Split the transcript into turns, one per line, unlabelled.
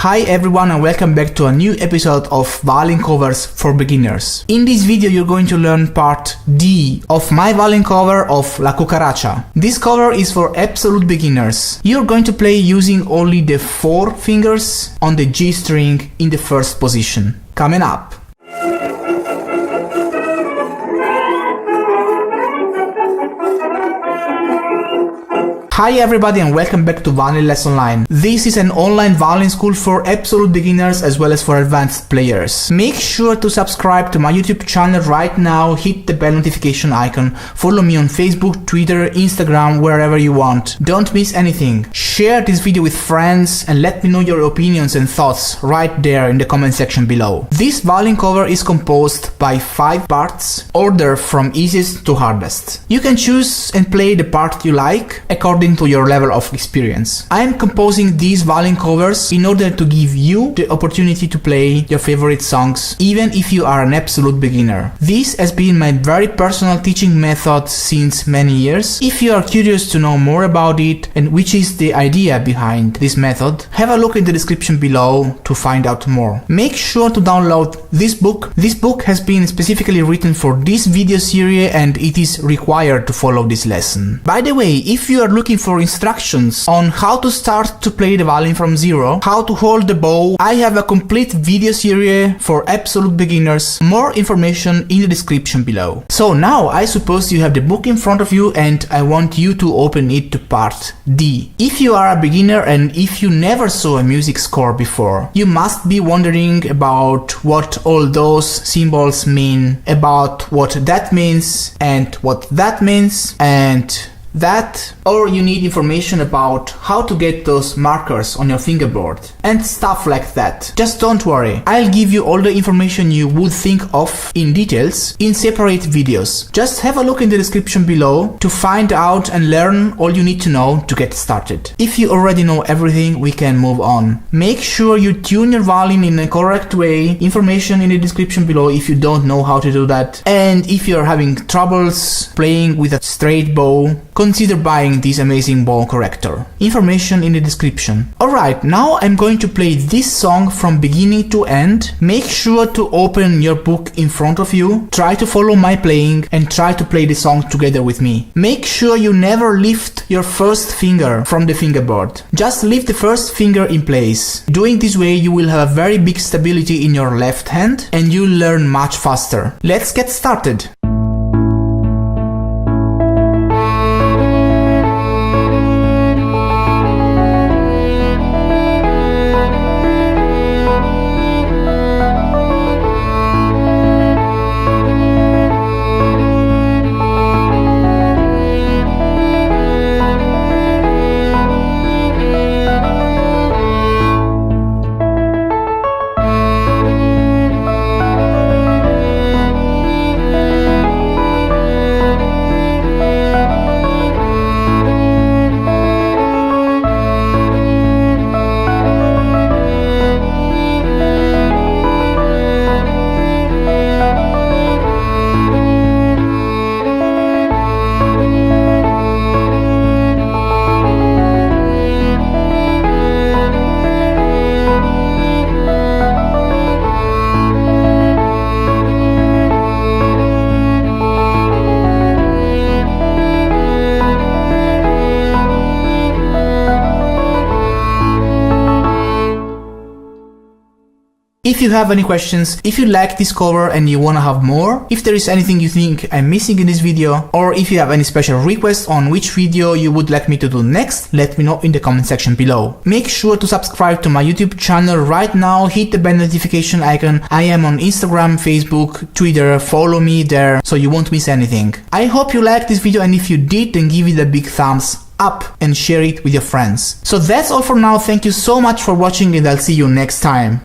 Hi everyone and welcome back to a new episode of violin covers for beginners. In this video you're going to learn part D of my violin cover of La Cucaracha. This cover is for absolute beginners. You're going to play using only the 4 fingers on the G string in the first position. Coming up. Hi everybody and welcome back to Violin Lesson Online. This is an online violin school for absolute beginners as well as for advanced players. Make sure to subscribe to my YouTube channel right now, hit the bell notification icon, follow me on Facebook, Twitter, Instagram, wherever you want. Don't miss anything. Share this video with friends and let me know your opinions and thoughts right there in the comment section below. This violin cover is composed by 5 parts, ordered from easiest to hardest. You can choose and play the part you like according to your level of experience. I am composing these violin covers in order to give you the opportunity to play your favorite songs even if you are an absolute beginner. This has been my very personal teaching method since many years. If you are curious to know more about it and which is the idea behind this method, have a look in the description below to find out more. Make sure to download this book. This book has been specifically written for this video series and it is required to follow this lesson. By the way, if you are looking for instructions on how to start to play the violin from zero, how to hold the bow, I have a complete video series for absolute beginners. More information in the description below. So now I suppose you have the book in front of you and I want you to open it to part D. If you are a beginner and if you never saw a music score before, you must be wondering about what all those symbols mean, about what that means and what that means and that, or you need information about how to get those markers on your fingerboard and stuff like that. Just don't worry, I'll give you all the information you would think of in details in separate videos. Just have a look in the description below to find out and learn all you need to know to get started. If you already know everything, we can move on. Make sure you tune your violin in a correct way. Information in the description below if you don't know how to do that. And if you're having troubles playing with a straight bow, consider buying this amazing bow corrector. Information in the description. Alright, now I'm going to play this song from beginning to end. Make sure to open your book in front of you, try to follow my playing and try to play the song together with me. Make sure you never lift your first finger from the fingerboard. Just leave the first finger in place. Doing this way you will have a very big stability in your left hand and you'll learn much faster. Let's get started. If you have any questions, if you like this cover and you wanna have more, if there is anything you think I'm missing in this video, or if you have any special requests on which video you would like me to do next, let me know in the comment section below. Make sure to subscribe to my YouTube channel right now, hit the bell notification icon. I am on Instagram, Facebook, Twitter, follow me there so you won't miss anything. I hope you liked this video and if you did, then give it a big thumbs up and share it with your friends. So that's all for now, thank you so much for watching and I'll see you next time.